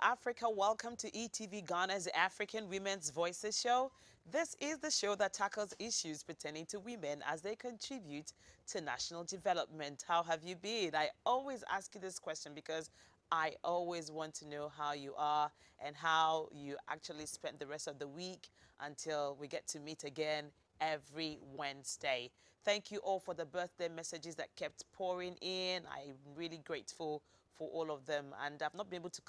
Africa. Welcome to ETV Ghana's African Women's Voices show. This is the show that tackles issues pertaining to women as they contribute to national development. How have you been? I always ask you this question because I always want to know how you are and how you actually spent the rest of the week until we get to meet again every Wednesday. Thank you all for the birthday messages that kept pouring in. I'm really grateful for all of them, and I've not been able to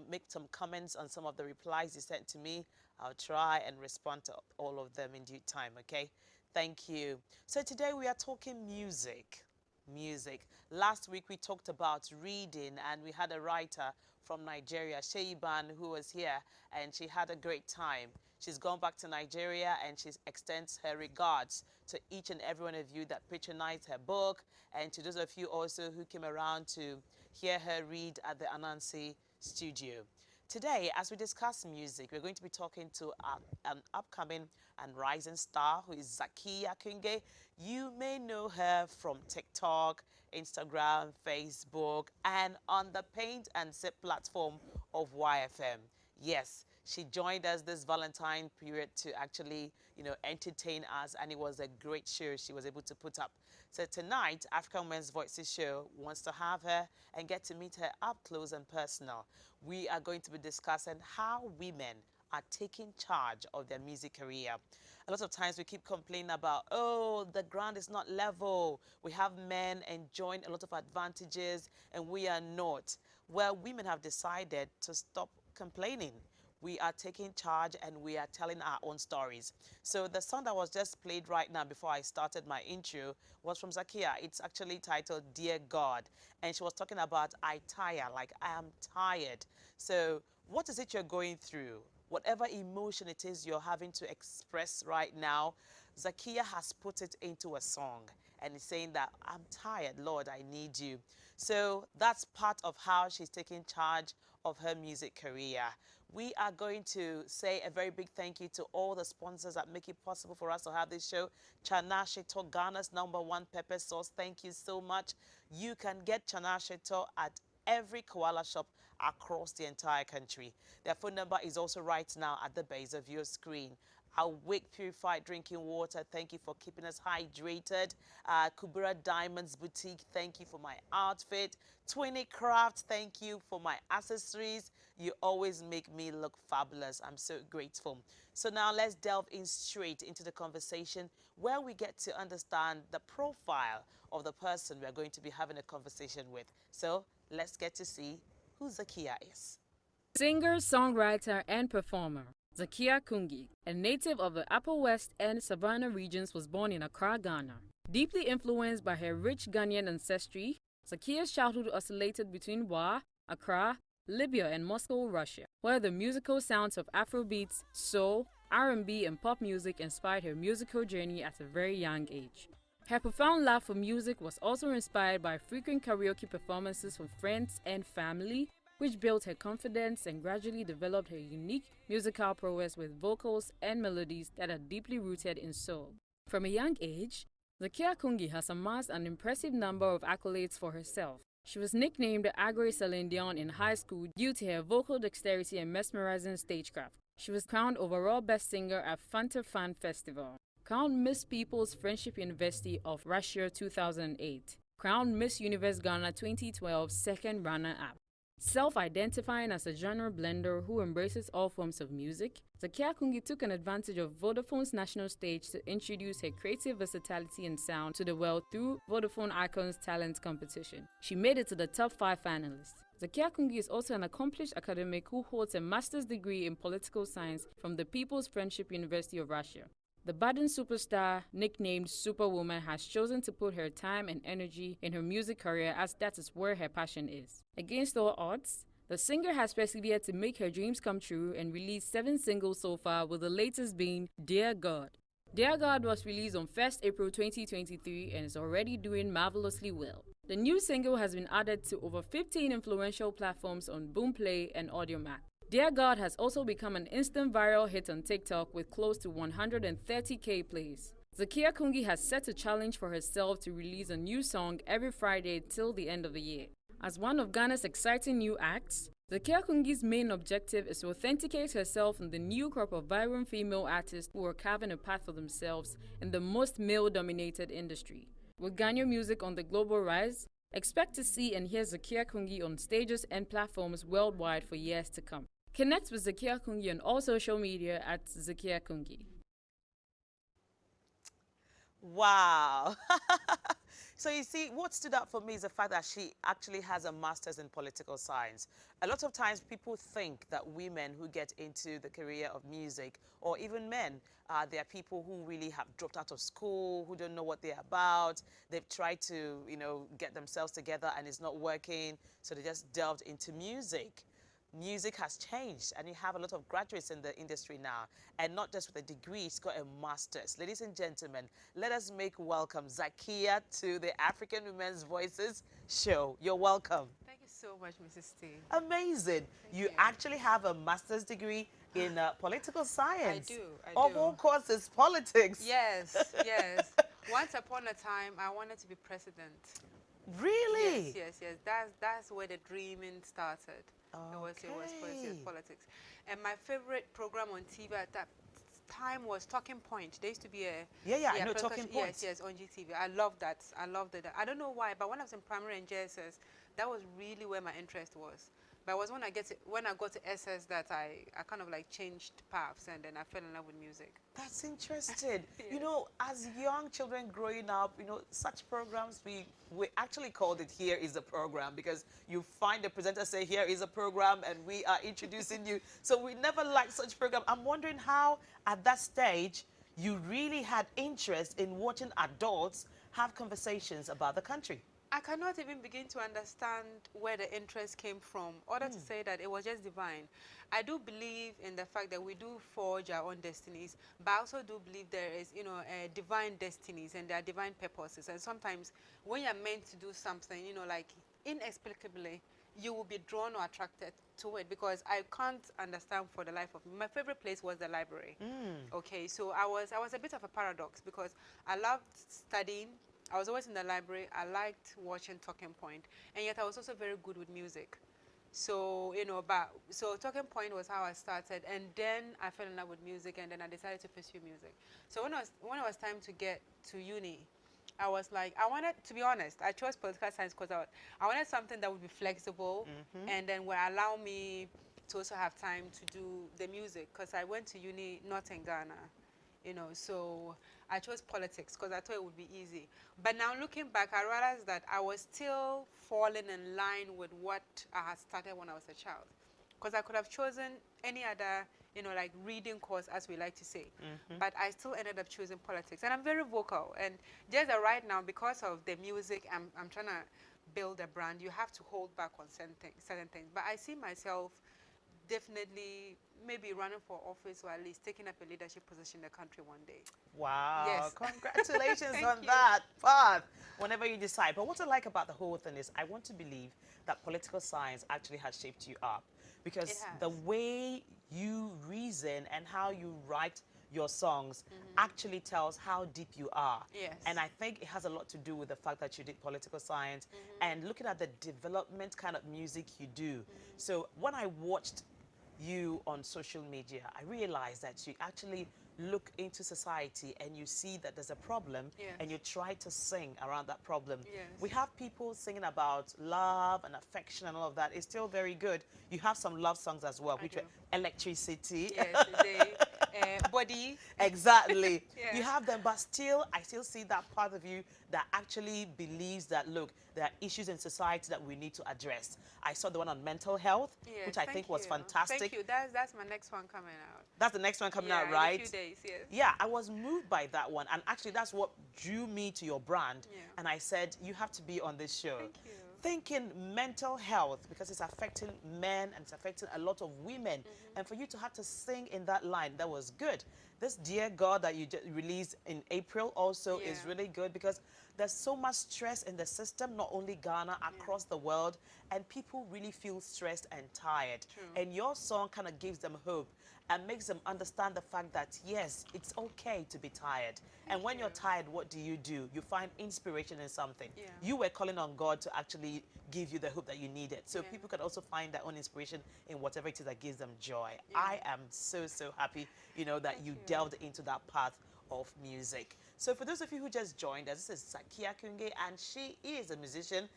make some comments on some of the replies you sent to me. I'll try and respond to all of them in due time. Okay, thank you. So today we are talking music. Last week we talked about reading, and we had a writer from Nigeria, Sheiban, who was here, and she had a great time. She's gone back to Nigeria, and she extends her regards to each and every one of you that patronized her book, and to those of you also who came around to hear her read at the Anansi studio. Today, as we discuss music, we're going to be talking to an upcoming and rising star who is Zakiya Kunge. You may know her from TikTok, Instagram, Facebook, and on the Paint and Sip platform of YFM. Yes, she joined us this Valentine period to actually, entertain us, and it was a great show she was able to put up. So tonight, African Women's Voices show wants to have her and get to meet her up close and personal. We are going to be discussing how women are taking charge of their music career. A lot of times we keep complaining about, oh, the ground is not level. We have men enjoying a lot of advantages and we are not. Well, women have decided to stop complaining. We are taking charge and we are telling our own stories. So the song that was just played right now before I started my intro was from Zakiya. It's actually titled Dear God. And she was talking about I tire, like I am tired. So what is it you're going through? Whatever emotion it is you're having to express right now, Zakiya has put it into a song and is saying that I'm tired, Lord, I need you. So that's part of how she's taking charge of her music career. We are going to say a very big thank you to all the sponsors that make it possible for us to have this show. Chana Sheto, Ghana's #1 pepper sauce. Thank you so much. You can get Chana Sheto at every koala shop across the entire country. Their phone number is also right now at the base of your screen. Awake Purified Drinking Water, thank you for keeping us hydrated. Kubura Diamonds Boutique, thank you for my outfit. 20 Craft, thank you for my accessories. You always make me look fabulous. I'm so grateful. So now let's delve in straight into the conversation where we get to understand the profile of the person we're going to be having a conversation with. So let's get to see who Zakiya is. Singer, songwriter, and performer. Zakiya Kunge, a native of the Upper West and Savannah regions, was born in Accra, Ghana. Deeply influenced by her rich Ghanaian ancestry, Zakiya's childhood oscillated between Wa, Accra, Libya, and Moscow, Russia, where the musical sounds of Afrobeats, soul, R&B, and pop music inspired her musical journey at a very young age. Her profound love for music was also inspired by frequent karaoke performances with friends and family, which built her confidence and gradually developed her unique musical prowess with vocals and melodies that are deeply rooted in soul. From a young age, Zakiya Kunge has amassed an impressive number of accolades for herself. She was nicknamed Agre Celine Dion in high school due to her vocal dexterity and mesmerizing stagecraft. She was crowned overall best singer at Fanta Fan Festival, crowned Miss People's Friendship University of Russia 2008, crowned Miss Universe Ghana 2012 second runner-up. Self-identifying as a genre blender who embraces all forms of music, Zakiya Kunge took an advantage of Vodafone's national stage to introduce her creative versatility and sound to the world through Vodafone Icons Talent Competition. She made it to the top 5 finalists. Zakiya Kunge is also an accomplished academic who holds a master's degree in political science from the People's Friendship University of Russia. The budding superstar, nicknamed Superwoman, has chosen to put her time and energy in her music career as that is where her passion is. Against all odds, the singer has persevered to make her dreams come true and released 7 singles so far, with the latest being Dear God. Dear God was released on 1st April 2023 and is already doing marvelously well. The new single has been added to over 15 influential platforms on Boomplay and Audiomack. Dear God has also become an instant viral hit on TikTok with close to 130,000 plays. Zakiya Kunge has set a challenge for herself to release a new song every Friday till the end of the year. As one of Ghana's exciting new acts, Zakia Kungi's main objective is to authenticate herself in the new crop of vibrant female artists who are carving a path for themselves in the most male-dominated industry. With Ghanaian music on the global rise, expect to see and hear Zakia Kungi on stages and platforms worldwide for years to come. Connect with Zakia Kungi on all social media at Zakia Kungi. Wow. So you see, what stood out for me is the fact that she actually has a master's in political science. A lot of times people think that women who get into the career of music, or even men, they are people who really have dropped out of school, who don't know what they're about. They've tried to, get themselves together and it's not working, so they just delved into music. Music has changed and you have a lot of graduates in the industry now, and not just with a degree, she's got a master's. Ladies and gentlemen, let us make welcome Zakia to the African Women's Voices show. You're welcome. Thank you so much, Mrs. T. Amazing. You actually have a master's degree in political science. I do. Of all courses, politics. Yes, yes. Once upon a time, I wanted to be president. Really? Yes. That's where the dreaming started. Okay. It was politics. And my favorite program on TV at that time was Talking Point. There used to be a I know Talking Point. Yes, on GTV. I loved that. I loved it. I don't know why, but when I was in primary and JSS, that was really where my interest was. But it was when I got to SS that I kind of like changed paths, and then I fell in love with music. That's interesting. Yes. As young children growing up, such programs, we actually called it Here Is a Program, because you find the presenter say, here is a program, and we are introducing you. So we never liked such program. I'm wondering how, at that stage, you really had interest in watching adults have conversations about the country. I cannot even begin to understand where the interest came from, other to say that it was just divine. I do believe in the fact that we do forge our own destinies, but I also do believe there is, divine destinies and there are divine purposes. And sometimes when you're meant to do something, like inexplicably, you will be drawn or attracted to it, because I can't understand for the life of me. My favorite place was the library. Okay, so I was a bit of a paradox, because I loved studying. I was always in the library. I liked watching Talking Point, and yet I was also very good with music. So, so Talking Point was how I started, and then I fell in love with music, and then I decided to pursue music. So when it was time to get to uni, I was like, to be honest, I chose political science because I wanted something that would be flexible, and then would allow me to also have time to do the music, because I went to uni not in Ghana. So I chose politics because I thought it would be easy. But now looking back, I realized that I was still falling in line with what I had started when I was a child. Because I could have chosen any other, like reading course, as we like to say. But I still ended up choosing politics. And I'm very vocal. And just right now, because of the music, I'm trying to build a brand. You have to hold back on certain things. But I see myself definitely maybe running for office, or at least taking up a leadership position in the country one day. Wow. Yes. Congratulations on that path, whenever you decide. But what I like about the whole thing is I want to believe that political science actually has shaped you up, because the way you reason and how you write your songs actually tells how deep you are. Yes. And I think it has a lot to do with the fact that you did political science and looking at the development kind of music you do. So when I watched you on social media, I realized that you actually look into society and you see that there's a problem, and you try to sing around that problem. We have people singing about love and affection and all of that. It's still very good. You have some love songs as well, which are Electricity. Yes, Body. Exactly. You have them, but still, I still see that part of you that actually believes that, look, there are issues in society that we need to address. I saw the one on mental health, which I think was fantastic. Thank you. That's my next one coming out. That's the next one coming out, right? In a few days, yes. Yeah, I was moved by that one. And actually, that's what drew me to your brand. And I said, you have to be on this show. Thank you. Thinking mental health, because it's affecting men and it's affecting a lot of women. And for you to have to sing in that line, that was good. This Dear God that you just released in April also is really good, because there's so much stress in the system, not only Ghana, across the world, and people really feel stressed and tired. And your song kind of gives them hope and makes them understand the fact that, yes, it's okay to be tired. And when you're tired, what do? You find inspiration in something. You were calling on God to actually, give you the hope that you needed. So Yeah. people can also find their own inspiration in whatever it is that gives them joy. Yeah. I am so, so happy, you know, that Thank you you. delved into that path of music. So for those of you who just joined us, this is Zakia Kunge, and she is a musician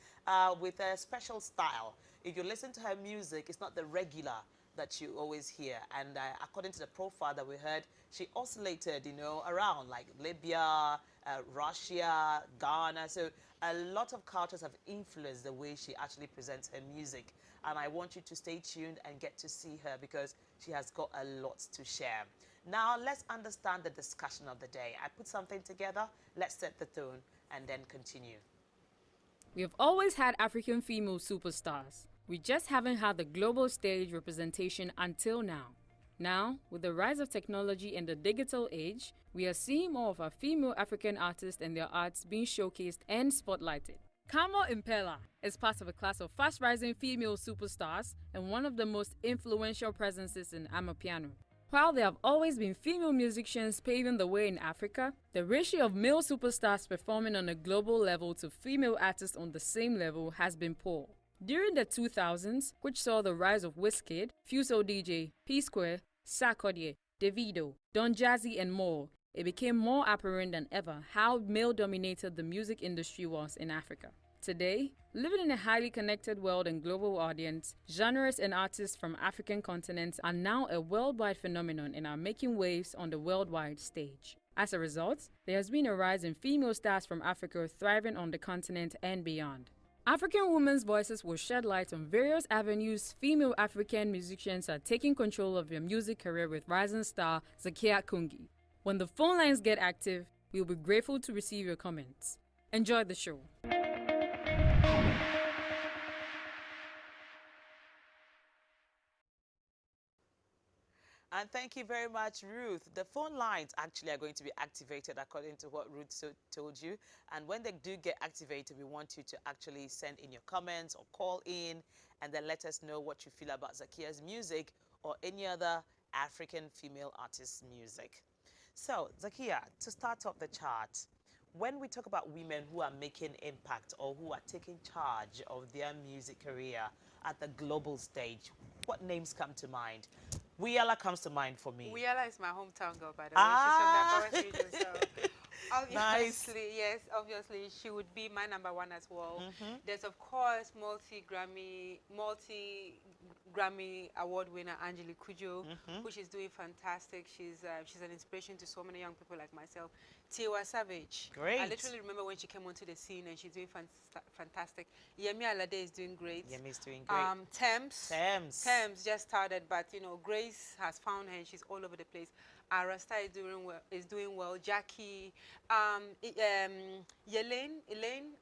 with a special style. If you listen to her music, it's not the regular that you always hear. And according to the profile that we heard, she oscillated, you know, around like Libya, Russia, Ghana. So a lot of cultures have influenced the way she actually presents her music. And I want you to stay tuned and get to see her because she has got a lot to share. Now, let's understand the discussion of the day. I put something together. Let's set the tone and then continue. We have always had African female superstars. We just haven't had the global stage representation until now. Now, with the rise of technology and the digital age, we are seeing more of our female African artists and their arts being showcased and spotlighted. Kamo Impela is part of a class of fast-rising female superstars and one of the most influential presences in Amapiano. While there have always been female musicians paving the way in Africa, the ratio of male superstars performing on a global level to female artists on the same level has been poor. During the 2000s, which saw the rise of Wizkid, Fuso DJ, P-Square, Sarkodie, Davido, Don Jazzy and more, it became more apparent than ever how male-dominated the music industry was in Africa. Today, living in a highly connected world and global audience, genres and artists from African continents are now a worldwide phenomenon and are making waves on the worldwide stage. As a result, there has been a rise in female stars from Africa thriving on the continent and beyond. African women's voices will shed light on various avenues female African musicians are taking control of their music career with rising star Zakia Kungi. When the phone lines get active, we will be grateful to receive your comments. Enjoy the show. And thank you very much, Ruth. The phone lines actually are going to be activated according to what Ruth told you. And when they do get activated, we want you to actually send in your comments or call in and then let us know what you feel about Zakia's music or any other African female artist's music. So, Zakia, to start off the chart, when we talk about women who are making impact or who are taking charge of their music career at the global stage, what names come to mind? Wiyala comes to mind for me. Wiyala is my hometown girl, by the way. Ah. She's from the Bawes region, so obviously, Nice. yes, obviously she would be my number one as well. There's of course multi-Grammy award winner Angelique Kudjo, which is doing fantastic. She's an inspiration to so many young people like myself. Tiwa Savage. Great. I literally remember when she came onto the scene and she's doing fantastic. Yemi Alade is doing great. Yemi's doing great. Thames just started, but you know, Grace has found her and she's all over the place. Arasta is doing well. Jackie, Elaine,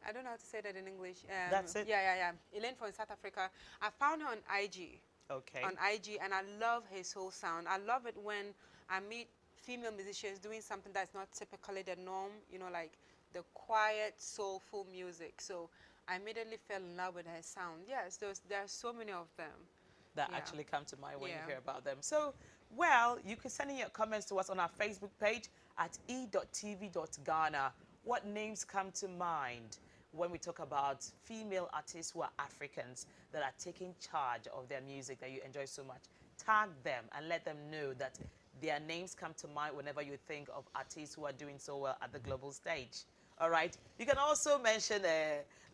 I don't know how to say that in English. That's it? Yeah. Elaine from South Africa. I found her on IG. Okay. On IG, and I love his whole sound. I love it when I meet female musicians doing something that's not typically the norm, you know, like the quiet, soulful music. So I immediately fell in love with her sound. Yes, there are so many of them that actually come to mind when you hear about them. So, well, you can send in your comments to us on our Facebook page at e.tv.ghana. What names come to mind when we talk about female artists who are Africans that are taking charge of their music that you enjoy so much? Tag them and let them know that their names come to mind whenever you think of artists who are doing so well at the global stage. All right. You can also mention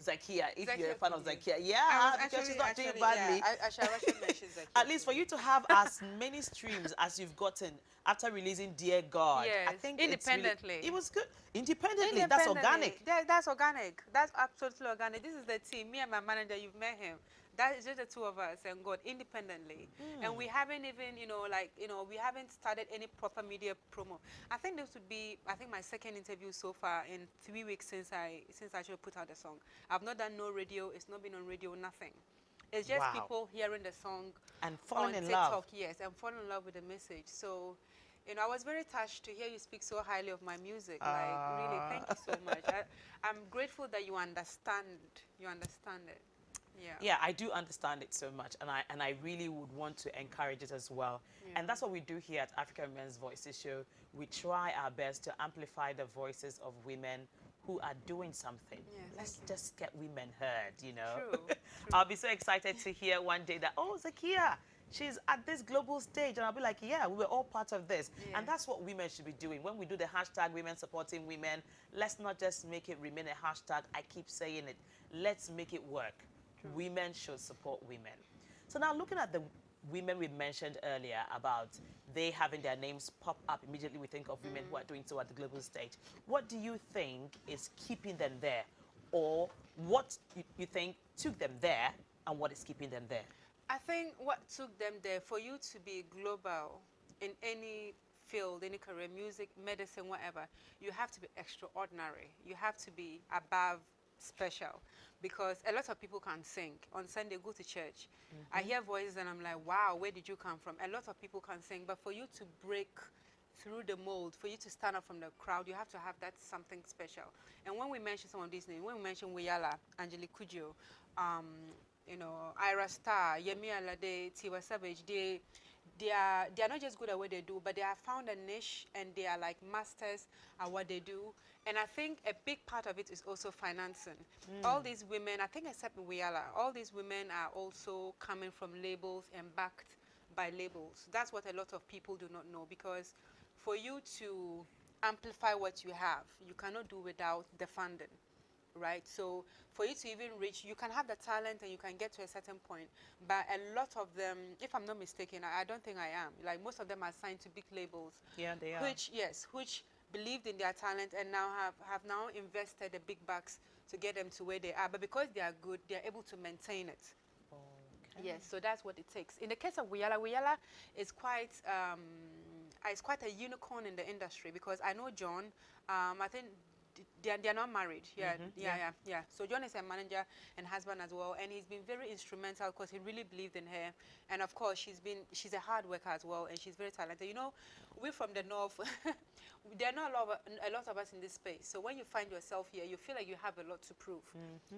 Zakia if you're a fan of Zakia. Yeah, because she's not doing badly. Yeah, I should mention Zakia. At least for you to have as many streams as you've gotten after releasing Dear God. Yes, I think independently. It was good. Independently. That's organic. That's organic. That's absolutely organic. This is the team. Me and my manager, you've met him. That is just the two of us and God independently. And we haven't even, we haven't started any proper media promo. I think this would be, my second interview so far in 3 weeks since I actually put out the song. I've not done no radio. It's not been on radio, nothing. It's just people hearing the song and falling in TikTok, love. yes, and falling in love with the message. So, I was very touched to hear you speak so highly of my music. Like, really, thank you so much. I'm grateful that you understand. You understand it. Yeah, I do understand it so much, and I really would want to encourage it as well. And that's what we do here at African Women's Voices Show. We try our best to amplify the voices of women who are doing something. Yeah, Let's thank you. just get women heard, you know. True, true. I'll be so excited to hear one day that, oh, Zakia, she's at this global stage. And I'll be like, yeah, we were all part of this. Yeah. And that's what women should be doing. When we do the hashtag women supporting women, let's not just make it remain a hashtag. I keep saying it. Let's make it work. Women should support women. So now looking at the women we mentioned earlier about they having their names pop up immediately, we think of women who are doing so at the global stage. What do you think is keeping them there? Or what you think took them there and what is keeping them there? I think what took them there, for you to be global in any field, any career, music, medicine, whatever, you have to be extraordinary. You have to be above special, because a lot of people can sing. On Sunday, go to church. I hear voices and I'm like, wow, where did you come from? A lot of people can sing, but for you to break through the mold, for you to stand up from the crowd, you have to have that something special. And when we mention some of these names, when we mention Wiyala, Angelique Kudjo, you know, Ira Star, Yemi Alade, Tiwa Savage, they are not just good at what they do, but they have found a niche and they are like masters at what they do. And I think a big part of it is also financing. All these women, I think except Wiyala, all these women are also coming from labels and backed by labels. That's what a lot of people do not know, because for you to amplify what you have, you cannot do without the funding, right? So for you to even reach, you can have the talent and you can get to a certain point, but a lot of them, if I'm not mistaken, I don't think I am, like most of them are signed to big labels. Yeah, they are. Which believed in their talent and now have now invested the big bucks to get them to where they are. But because they are good, they are able to maintain it. Okay. Yes, so that's what it takes. In the case of Wiyala, Wiyala is quite a unicorn in the industry, because I know John. I think they're not married. Yeah. So John is a manager and husband as well, and he's been very instrumental because he really believed in her. And of course, she's a hard worker as well, and she's very talented. You know, we from the north. There are not a lot of us in this space. So when you find yourself here, you feel like you have a lot to prove.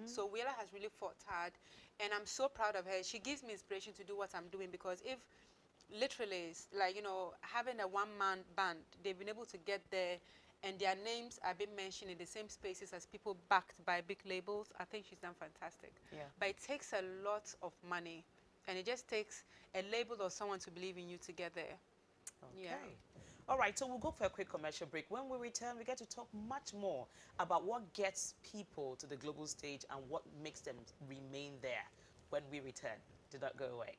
So Wiyala has really fought hard, and I'm so proud of her. She gives me inspiration to do what I'm doing, because if literally, like, you know, having a one-man band, they've been able to get there, and their names are being mentioned in the same spaces as people backed by big labels. I think she's done fantastic. Yeah. But it takes a lot of money, and it just takes a label or someone to believe in you to get there. Okay. Yeah. All right, so we'll go for a quick commercial break. When we return, we get to talk much more about what gets people to the global stage and what makes them remain there. When we return, do not go away.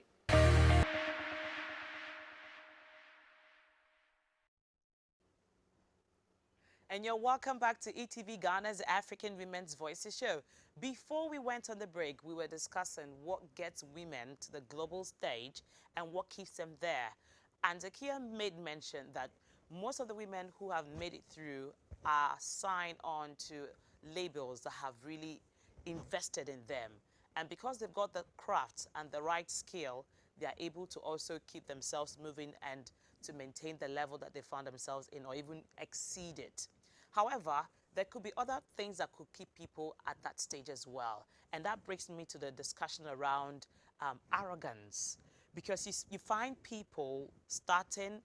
And you're welcome back to ETV Ghana's African Women's Voices show. Before we went on the break, we were discussing what gets women to the global stage and what keeps them there. And Zakia made mention that most of the women who have made it through are signed on to labels that have really invested in them. And because they've got the craft and the right skill, they are able to also keep themselves moving and to maintain the level that they found themselves in or even exceed it. However, there could be other things that could keep people at that stage as well. And that brings me to the discussion around arrogance. Because you find people starting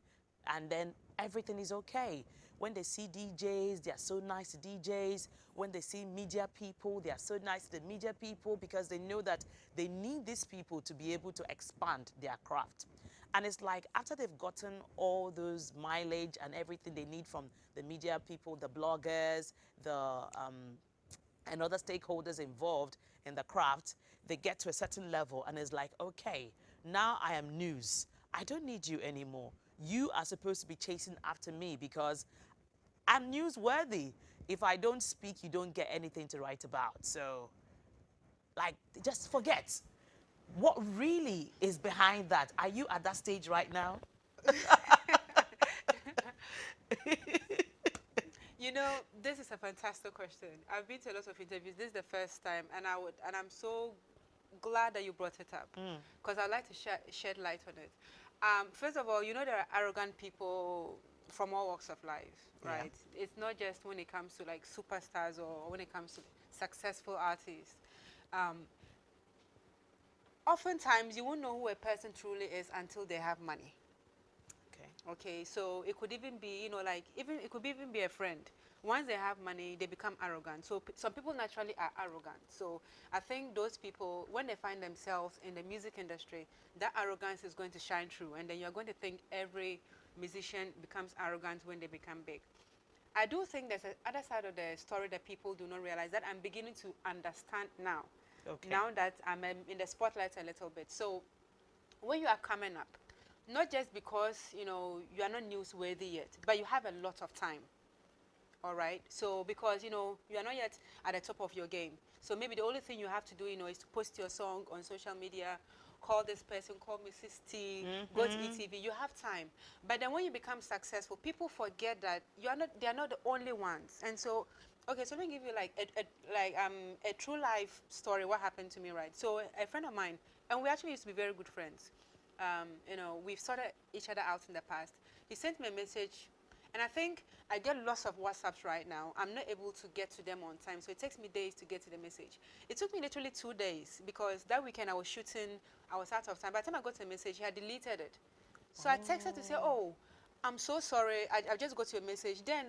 and then everything is okay. When they see DJs, they are so nice to DJs. When they see media people, they are so nice to the media people, because they know that they need these people to be able to expand their craft. And it's like after they've gotten all those mileage and everything they need from the media people, the bloggers, and other stakeholders involved in the craft, they get to a certain level and it's like, okay, now I am news. I don't need you anymore. You are supposed to be chasing after me because I'm newsworthy. If I don't speak, you don't get anything to write about. So, like, just forget. What really is behind that? Are you at that stage right now? You know, this is a fantastic question. I've been to a lot of interviews. This is the first time, and I'm so glad that you brought it up, because I'd like to shed light on it. First of all, you know, there are arrogant people from all walks of life, right? Yeah. It's not just when it comes to like superstars or when it comes to successful artists. Oftentimes, you won't know who a person truly is until they have money. Okay, so it could even be, you know, like it could even be a friend. Once they have money, they become arrogant. So some people naturally are arrogant. So I think those people, when they find themselves in the music industry, that arrogance is going to shine through. And then you're going to think every musician becomes arrogant when they become big. I do think there's a other side of the story that people do not realize that I'm beginning to understand now. Okay. Now that I'm in the spotlight a little bit. So when you are coming up, not just because, you know, you are not newsworthy yet, but you have a lot of time. All right. So because, you know, you are not yet at the top of your game. So maybe the only thing you have to do, you know, is to post your song on social media, call this person, call Mrs. T, go to ETV. You have time. But then when you become successful, people forget that you are not. They are not the only ones. And so, okay. So let me give you like a true life story. What happened to me, right? So a friend of mine, and we actually used to be very good friends. You know, we've sorted each other out in the past. He sent me a message, and I think I get lots of WhatsApps right now. I'm not able to get to them on time, so it takes me days to get to the message. It took me literally 2 days because that weekend I was shooting, I was out of time. By the time I got the message, he had deleted it. So I texted to say, oh, I'm so sorry. I just got your message. Then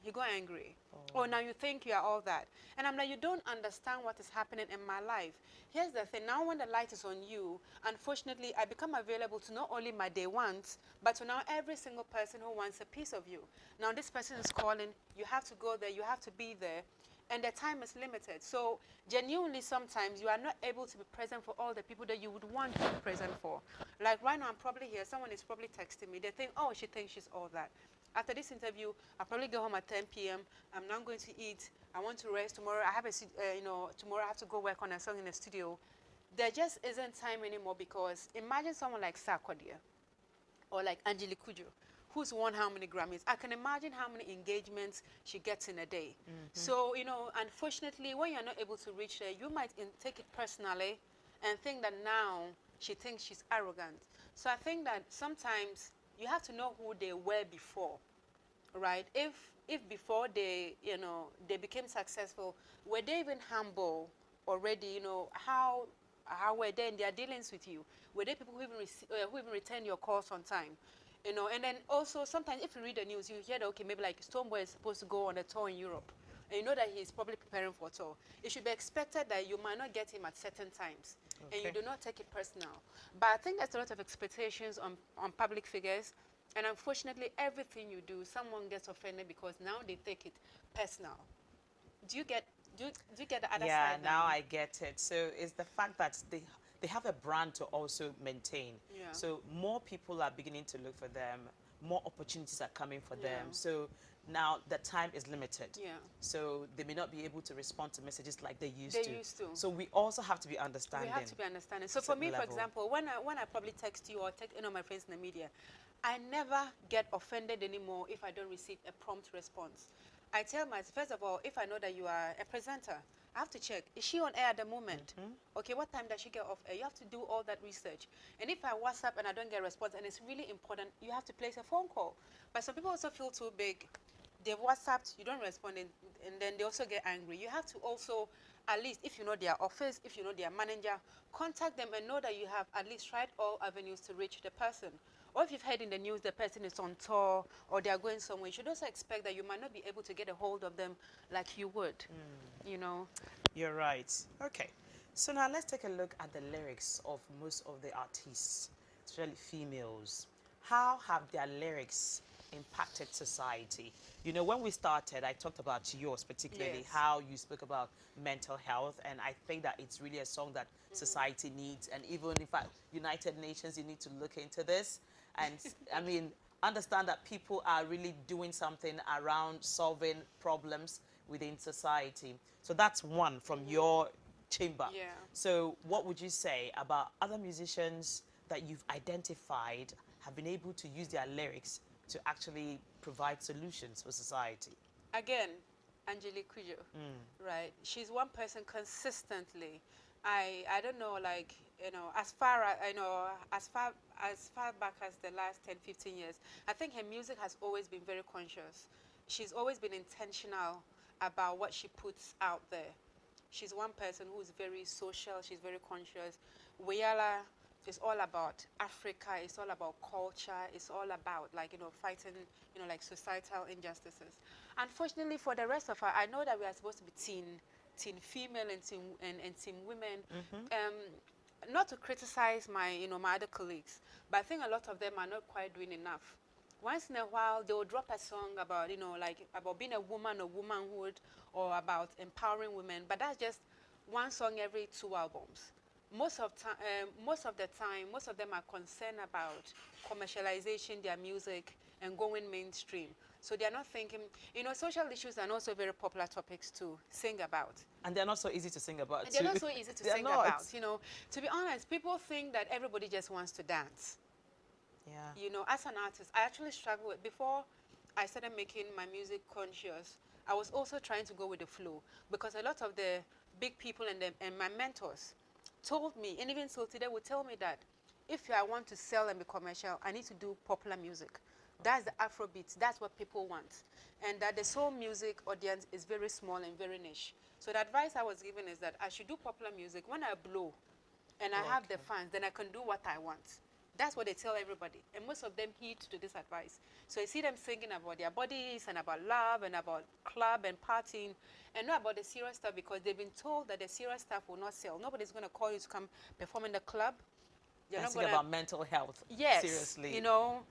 he got angry. Oh, now you think you are all that. And I'm like, you don't understand what is happening in my life. Here's the thing. Now when the light is on you, unfortunately, I become available to not only my day ones, but to now every single person who wants a piece of you. Now this person is calling. You have to go there. You have to be there. And the time is limited. So genuinely, sometimes you are not able to be present for all the people that you would want to be present for. Like right now, I'm probably here. Someone is probably texting me. They think, oh, she thinks she's all that. After this interview, I'll probably go home at 10 p.m. I'm not going to eat. I want to rest tomorrow. I have you know, tomorrow I have to go work on a song in the studio. There just isn't time anymore because imagine someone like Sarkodie or like Angelique Kudjo, who's won how many Grammys. I can imagine how many engagements she gets in a day. So, you know, unfortunately, when you're not able to reach her, you might take it personally and think that now she thinks she's arrogant. So I think that sometimes you have to know who they were before, right? If before they, you know, they became successful, were they even humble already? You know, how were they in their dealings with you? Were they people who even return your calls on time? You know, and then also sometimes if you read the news, you hear that, okay, maybe like Stonebwoy is supposed to go on a tour in Europe. And you know that he's probably preparing for a tour. It should be expected that you might not get him at certain times. Okay. And you do not take it personal. But I think there's a lot of expectations on public figures. And unfortunately, everything you do, someone gets offended because now they take it personal. Do you get the other side? Yeah, now I get it. So it's the fact that they have a brand to also maintain. Yeah. So more people are beginning to look for them. More opportunities are coming for them. So now the time is limited. Yeah. So they may not be able to respond to messages like they used to. So we also have to be understanding. we have to be understanding. So for me, for example, when I probably text you or text any of my friends in the media, I never get offended anymore if I don't receive a prompt response. I tell myself, first of all, if I know that you are a presenter, I have to check, is she on air at the moment? Okay, what time does she get off air? You have to do all that research. And if I WhatsApp and I don't get a response and it's really important, you have to place a phone call. But some people also feel too big. They've WhatsApped, you don't respond, and then they also get angry. You have to also, at least if you know their office, if you know their manager, contact them and know that you have at least tried all avenues to reach the person. Or if you've heard in the news the person is on tour or they are going somewhere, you should also expect that you might not be able to get a hold of them like you would, you know. You're right. Okay. So now let's take a look at the lyrics of most of the artists, especially females. How have their lyrics impacted society? You know, when we started, I talked about yours particularly, how you spoke about mental health, and I think that it's really a song that society needs. And even in fact, United Nations, you need to look into this. And I mean, understand that people are really doing something around solving problems within society. So that's one from your chamber. Yeah. So what would you say about other musicians that you've identified have been able to use their lyrics to actually provide solutions for society? Again, Angelique Kudjo, right? She's one person consistently. I don't know, like, you know, as far back as the last 10, 15 years, I think her music has always been very conscious. She's always been intentional about what she puts out there. She's one person who's very social. She's very conscious. Weyala, it's all about Africa, it's all about culture, it's all about like, fighting, like societal injustices. Unfortunately for the rest of us, I know that we are supposed to be teen female and teen women. Not to criticize my other colleagues, but I think a lot of them are not quite doing enough. Once in a while, they will drop a song about, like about being a woman or womanhood or about empowering women, but that's just one song every 2 albums. Most of the time, most of them are concerned about commercialization, their music, and going mainstream. So they are not thinking, social issues are also very popular topics to sing about. And they're not so easy to sing about, And they're not so easy to sing not. about. To be honest, people think that everybody just wants to dance. Yeah. As an artist, I actually struggle with, before I started making my music conscious, I was also trying to go with the flow, because a lot of the big people and my mentors told me, and even so today would tell me that if I want to sell and be commercial, I need to do popular music. That's the Afrobeats. That's what people want. And that the soul music audience is very small and very niche. So the advice I was given is that I should do popular music. When I blow and I have the fans, then I can do what I want. That's what they tell everybody. And most of them heed to this advice. So you see them singing about their bodies and about love and about club and partying, and not about the serious stuff, because they've been told that the serious stuff will not sell. Nobody's going to call you to come perform in the club. You're not going about mental health. Yes. Seriously.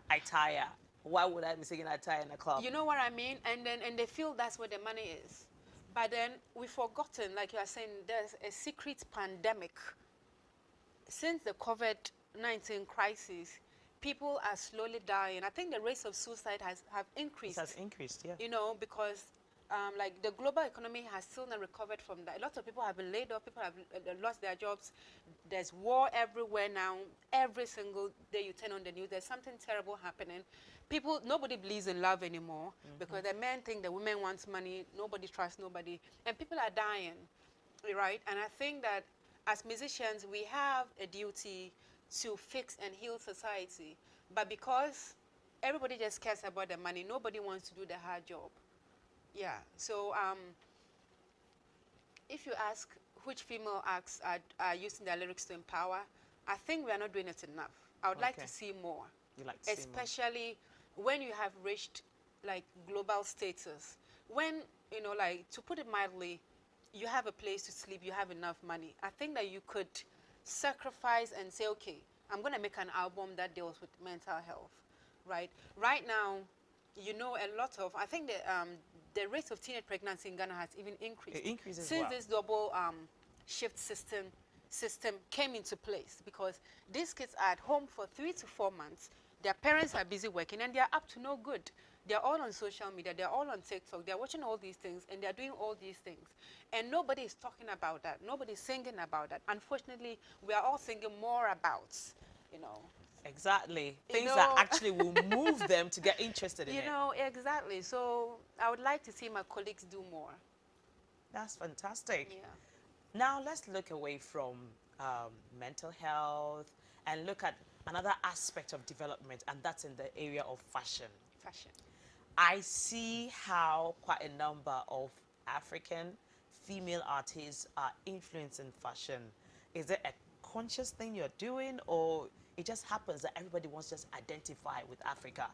I tire. Why would I be singing attire in a club? You know what I mean? And they feel that's where the money is. But then we've forgotten, like you are saying, there's a secret pandemic. Since the COVID-19 crisis, people are slowly dying. I think the rates of suicide have increased. It has increased, yeah. Because like the global economy has still not recovered from that. A lot of people have been laid off. People have lost their jobs. There's war everywhere now. Every single day you turn on the news, there's something terrible happening. Nobody believes in love anymore, because the men think the women wants money. Nobody trusts nobody. And people are dying, right? And I think that as musicians, we have a duty to fix and heal society. But because everybody just cares about the money, nobody wants to do the hard job. Yeah. So if you ask which female acts are using their lyrics to empower, I think we are not doing it enough. I would like to see more. You like to see more. Especially when you have reached like global status. When, like, to put it mildly, you have a place to sleep, you have enough money. I think that you could sacrifice and say, okay, I'm going to make an album that deals with mental health, right? Right now, a lot of, I think the rate of teenage pregnancy in Ghana has even increased. It increases since this double shift system came into place, because these kids are at home for 3 to 4 months. Their parents are busy working and they're up to no good. They're all on social media, they're all on TikTok, they're watching all these things and they're doing all these things. And nobody is talking about that. Nobody's singing about that. Unfortunately, we are all thinking more about, Exactly. Things that actually will move them to get interested in it. Exactly. So I would like to see my colleagues do more. That's fantastic. Yeah. Now let's look away from mental health and look at another aspect of development, and that's in the area of fashion. Fashion. I see how quite a number of African female artists are influencing fashion. Is it a conscious thing you're doing, or it just happens that everybody wants to just identify with Africa?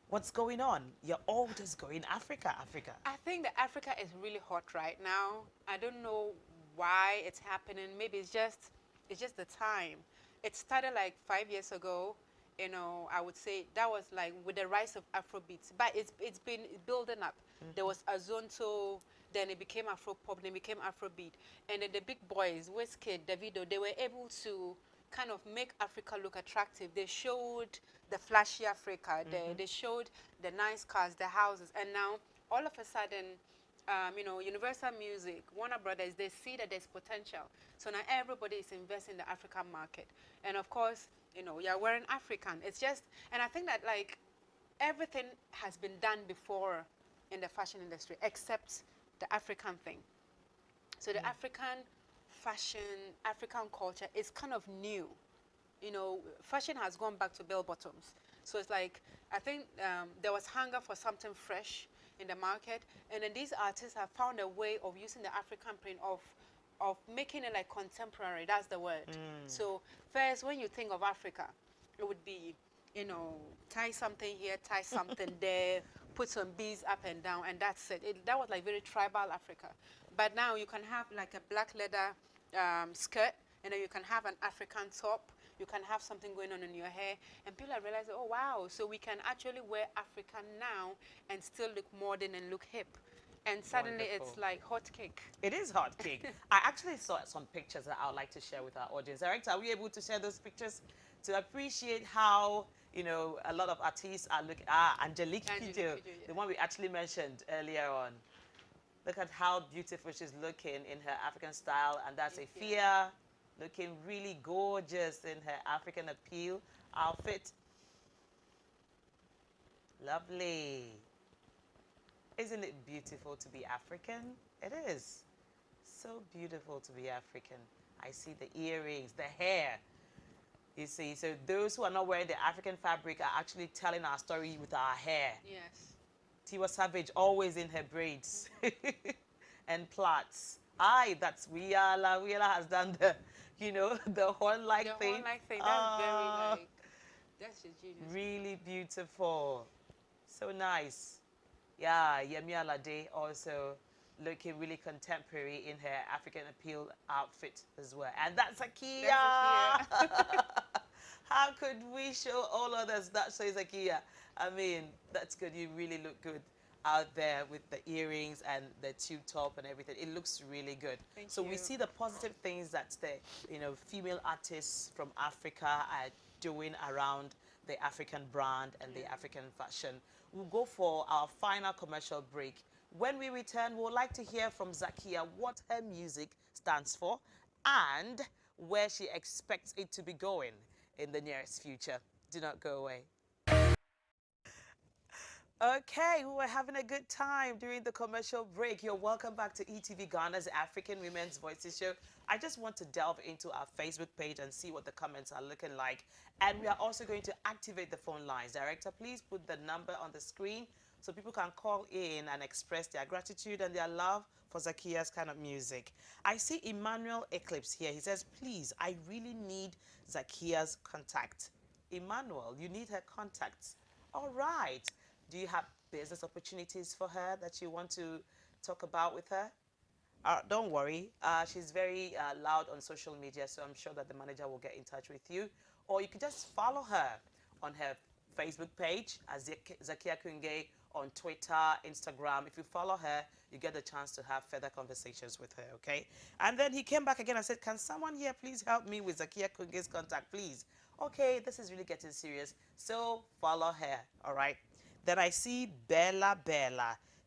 What's going on? You're all just going Africa, Africa. I think that Africa is really hot right now. I don't know why it's happening. Maybe it's just the time. It started like 5 years ago. I would say that was like with the rise of Afrobeats, but it's been building up. There was Azonto, then it became Afropop, then it became Afrobeat, and then the big boys, Wizkid, Davido, they were able to kind of make Africa look attractive. They showed the flashy Africa, they showed the nice cars, the houses, and now all of a sudden, Universal Music, Warner Brothers, they see that there's potential. So now everybody is investing in the African market. And of course, you're wearing African. It's just, and I think that like everything has been done before in the fashion industry except the African thing. So the African fashion, African culture is kind of new. Fashion has gone back to bell bottoms. So it's like, I think there was hunger for something fresh in the market, and then these artists have found a way of using the African print of of making it like contemporary. That's the word. So first, when you think of Africa, it would be, tie something here, tie something there, put some beads up and down, and that's it. That was like very tribal Africa. But now you can have like a black leather skirt, and then you can have an African top. You can have something going on in your hair, and people are realizing, oh wow, so we can actually wear African now and still look modern and look hip. And suddenly Wonderful. it's like hot cake. It is hot cake. I actually saw some pictures that I would like to share with our audience. Director, are we able to share those pictures to appreciate how, a lot of artists are looking. Angelique Angelique Kidjo, Kidjo, yeah. the one we actually mentioned earlier on. Look at how beautiful she's looking in her African style, and that's Afia, looking really gorgeous in her African appeal outfit. Lovely. Isn't it beautiful to be African? It is. So beautiful to be African. I see the earrings, the hair. You see, so those who are not wearing the African fabric are actually telling our story with our hair. Yes. Tiwa Savage always in her braids and plaits. Aye, that's Wiala. Wiala has done the, the horn-like The thing. whole like thing, that's very like, that's just genius. Really beautiful. So nice. Yeah, Yemi Alade also looking really contemporary in her African appeal outfit as well. And that's Akia. That's Akia. How could we show all others that says Akia? I mean, that's good. You really look good out there with the earrings and the tube top and everything. It looks really good. Thank so you. we see the positive things that the female artists from Africa are doing around the African brand and the African fashion. We'll go for our final commercial break. When we return, we'd like to hear from Zakia what her music stands for and where she expects it to be going in the nearest future. Do not go away. Okay, we were having a good time during the commercial break. You're welcome back to ETV Ghana's African Women's Voices show. I just want to delve into our Facebook page and see what the comments are looking like. And we are also going to activate the phone lines. Director, please put the number on the screen so people can call in and express their gratitude and their love for Zakia's kind of music. I see Emmanuel Eclipse here. He says, please, I really need Zakia's contact. Emmanuel, you need her contacts. All right. Do you have business opportunities for her that you want to talk about with her? Don't worry. She's very loud on social media, so I'm sure that the manager will get in touch with you. Or you can just follow her on her Facebook page as Zakia Kunge, on Twitter, Instagram. If you follow her, you get the chance to have further conversations with her, okay? And then he came back again and said, can someone here please help me with Zakia Kunge's contact, please? Okay, this is really getting serious. So follow her, all right? Then I see Bella.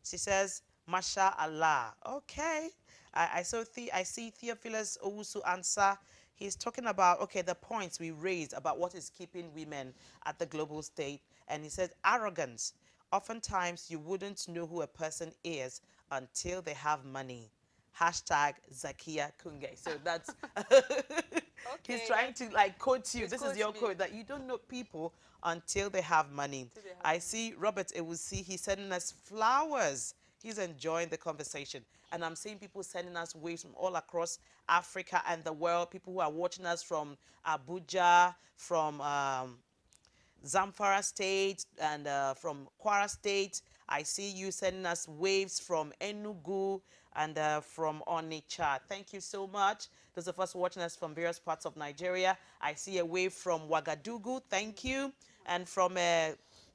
She says, Masha Allah. Okay. I see Theophilus Owusu answer. He's talking about, okay, the points we raised about what is keeping women at the global stage. And he says, arrogance. Oftentimes, you wouldn't know who a person is until they have money. Hashtag Zakia Kunge. So that's... He's trying to like quote you. This is your quote, that you don't know people until they have money. I see Robert Ewusi, he's sending us flowers. He's enjoying the conversation. And I'm seeing people sending us waves from all across Africa and the world. People who are watching us from Abuja, from Zamfara State, and from Kwara State. I see you sending us waves from Enugu and from Onitsha. Thank you so much. Those of us watching us from various parts of Nigeria. I see a wave from Ouagadougou. Thank you. And from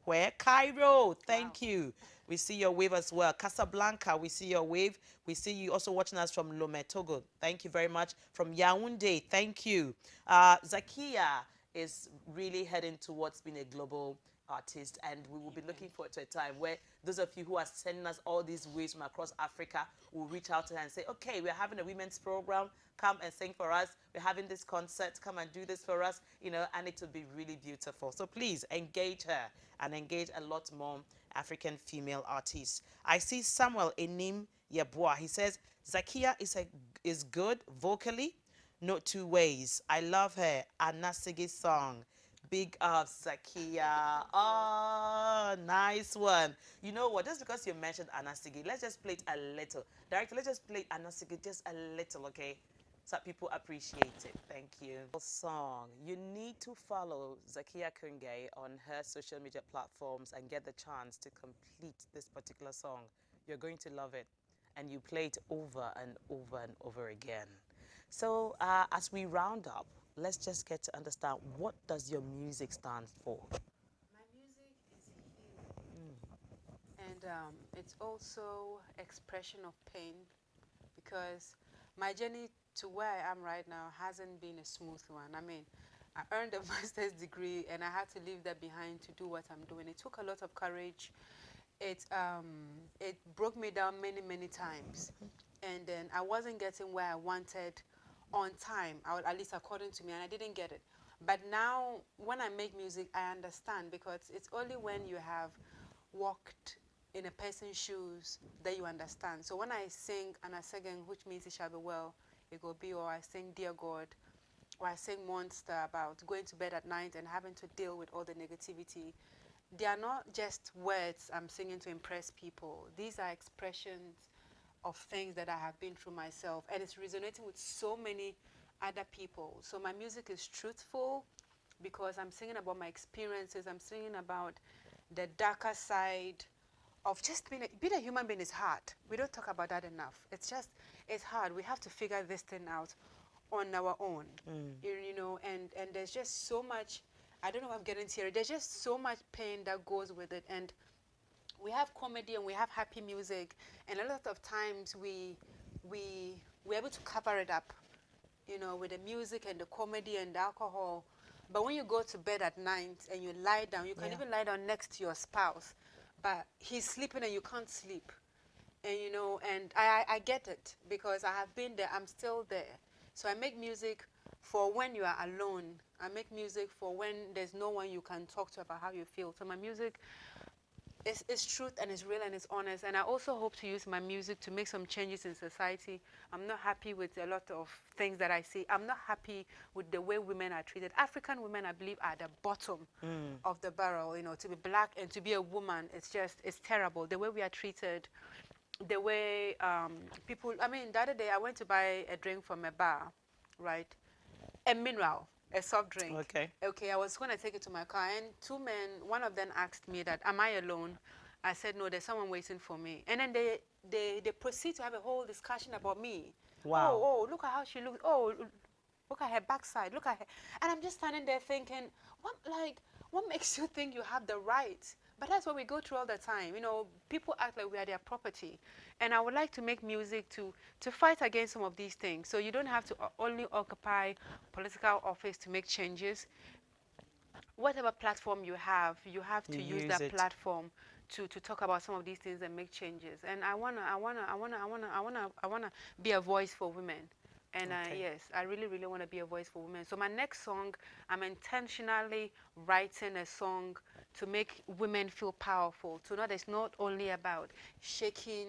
where? Cairo. Thank you. We see your wave as well. Casablanca, we see your wave. We see you also watching us from Lomé, Togo. Thank you very much. From Yaoundé, thank you. Zakia is really heading towards being a global artist, and we will be looking forward to a time where those of you who are sending us all these waves from across Africa will reach out to her and say, okay, we're having a women's program, come and sing for us. We're having this concert, come and do this for us, and it will be really beautiful. So please engage her and engage a lot more African female artists. I see Samuel Enim Yeboah. He says, Zakia is good vocally, not two ways. I love her. Anasigi song. Big up, Zakia. Oh, nice one. You know what? Just because you mentioned Anasigi, let's just play it a little. Director, let's just play Anasigi just a little, okay? So that people appreciate it. Thank you. Song. You need to follow Zakia Kunge on her social media platforms and get the chance to complete this particular song. You're going to love it. And you play it over and over and over again. So as we round up, let's just get to understand, what does your music stand for? My music is healing. And it's also expression of pain, because my journey to where I am right now hasn't been a smooth one. I mean, I earned a master's degree and I had to leave that behind to do what I'm doing. It took a lot of courage. It broke me down many, many times. And then I wasn't getting where I wanted on time, at least according to me, and I didn't get it. But now, when I make music, I understand, because it's only when you have walked in a person's shoes that you understand. So when I sing Anasegen, which means it shall be well, it will be, or I sing Dear God, or I sing Monster about going to bed at night and having to deal with all the negativity, they are not just words I'm singing to impress people. These are expressions of things that I have been through myself, and it's resonating with so many other people. So my music is truthful because I'm singing about my experiences. I'm singing about the darker side of just being a human being is hard. We don't talk about that enough. It's hard. We have to figure this thing out on our own. You know, and there's just so much, I don't know if I'm getting teary. There's just so much pain that goes with it. And we have comedy and we have happy music, and a lot of times we're able to cover it up, you know, with the music and the comedy and the alcohol. But when you go to bed at night and you lie down, you can even lie down next to your spouse, but he's sleeping and you can't sleep. And you know, and I get it, because I have been there, I'm still there. So I make music for when you are alone. I make music for when there's no one you can talk to about how you feel. So my music, it's truth, and it's real, and it's honest. And I also hope to use my music to make some changes in society. I'm not happy with a lot of things that I see. I'm not happy with the way women are treated. African women, I believe, are the bottom of the barrel. You know, to be black and to be a woman, it's terrible. The way we are treated, the way people, I mean, the other day I went to buy a drink from a bar, right? A mineral, a soft drink. Okay. Okay, I was going to take it to my car, and two men, one of them asked me that, am I alone? I said, no, there's someone waiting for me. And then they proceed to have a whole discussion about me. Wow. Oh, look at how she looks. Oh, look at her backside. Look at her. And I'm just standing there thinking, what makes you think you have the right? But that's what we go through all the time. You know, people act like we are their property. And I would like to make music to fight against some of these things. So you don't have to only occupy political office to make changes. Whatever platform you have to use that platform to talk about some of these things and make changes. And I wanna be a voice for women. And yes, I really, really want to be a voice for women. So my next song, I'm intentionally writing a song to make women feel powerful. To know that it's not only about shaking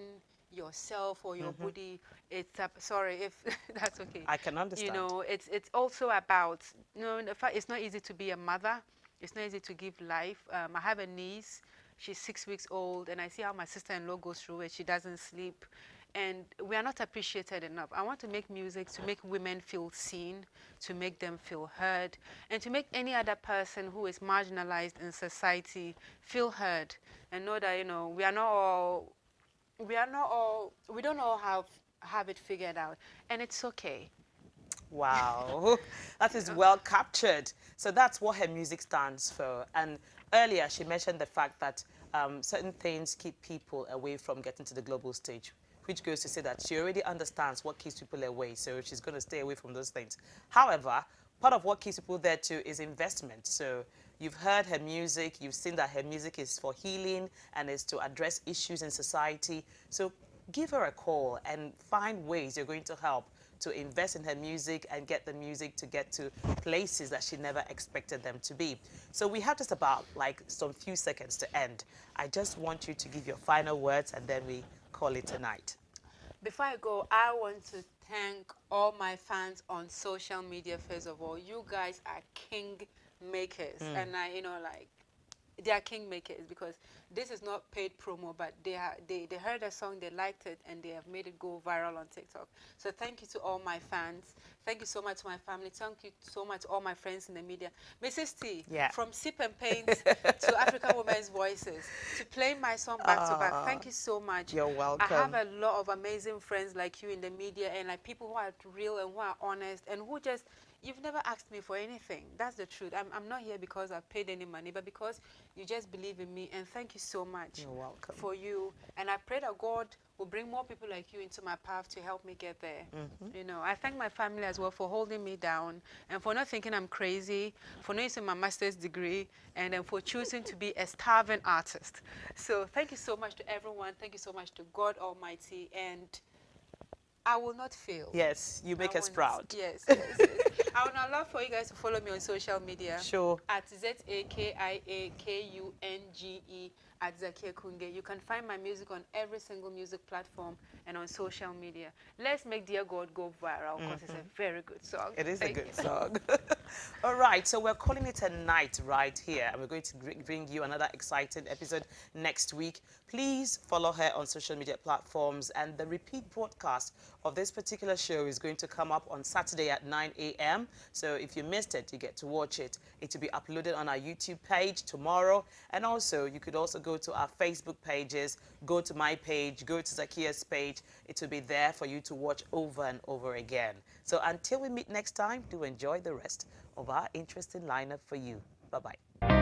yourself or your body. It's sorry if that's okay. I can understand. You know, it's also about, you know, the fact it's not easy to be a mother. It's not easy to give life. I have a niece. She's 6 weeks old, and I see how my sister-in-law goes through it. She doesn't sleep. And we are not appreciated enough. I want to make music to make women feel seen, to make them feel heard, and to make any other person who is marginalized in society feel heard, and know that, you know, we don't all have it figured out, and it's okay. Wow, that is well captured. So that's what her music stands for. And earlier she mentioned the fact that certain things keep people away from getting to the global stage, which goes to say that she already understands what keeps people away, so she's going to stay away from those things. However, part of what keeps people there too is investment. So you've heard her music, you've seen that her music is for healing and is to address issues in society. So give her a call and find ways you're going to help to invest in her music and get the music to get to places that she never expected them to be. So we have just about like some few seconds to end. I just want you to give your final words and then we call it a night. Before I go, I want to thank all my fans on social media. First of all, you guys are king makers, and they are king makers, because this is not paid promo, but they heard a song, they liked it, and they have made it go viral on TikTok. So thank you to all my fans. Thank you so much to my family. Thank you so much to all my friends in the media. Mrs. T, from Sip and Paint to African Women's Voices, to playing my song back to back. Thank you so much. You're welcome. I have a lot of amazing friends like you in the media, and like people who are real and who are honest, and who just, you've never asked me for anything. That's the truth. I'm not here because I've paid any money, but because you just believe in me. And thank you so much. You're welcome. For you. And I pray that God will bring more people like you into my path to help me get there. You know, I thank my family as well for holding me down, and for not thinking I'm crazy, for not using my master's degree, and then for choosing to be a starving artist. So thank you so much to everyone. Thank you so much to God Almighty. And I will not fail. Yes, you make us proud. Yes, yes, yes. I would now love for you guys to follow me on social media. Sure. At ZAKIAKUNGE at Zakia Kunge. You can find my music on every single music platform and on social media. Let's make Dear God go viral, because it's a very good song. It is a Thank good you. song. All right, so we're calling it a night right here, and we're going to bring you another exciting episode next week. Please follow her on social media platforms, and the repeat broadcast of this particular show is going to come up on Saturday at 9 a.m. So if you missed it, you get to watch it. It will be uploaded on our YouTube page tomorrow, and also you could also go to our Facebook pages, go to my page, go to Zakia's page. It will be there for you to watch over and over again. So until we meet next time, do enjoy the rest of our interesting lineup for you. Bye-bye.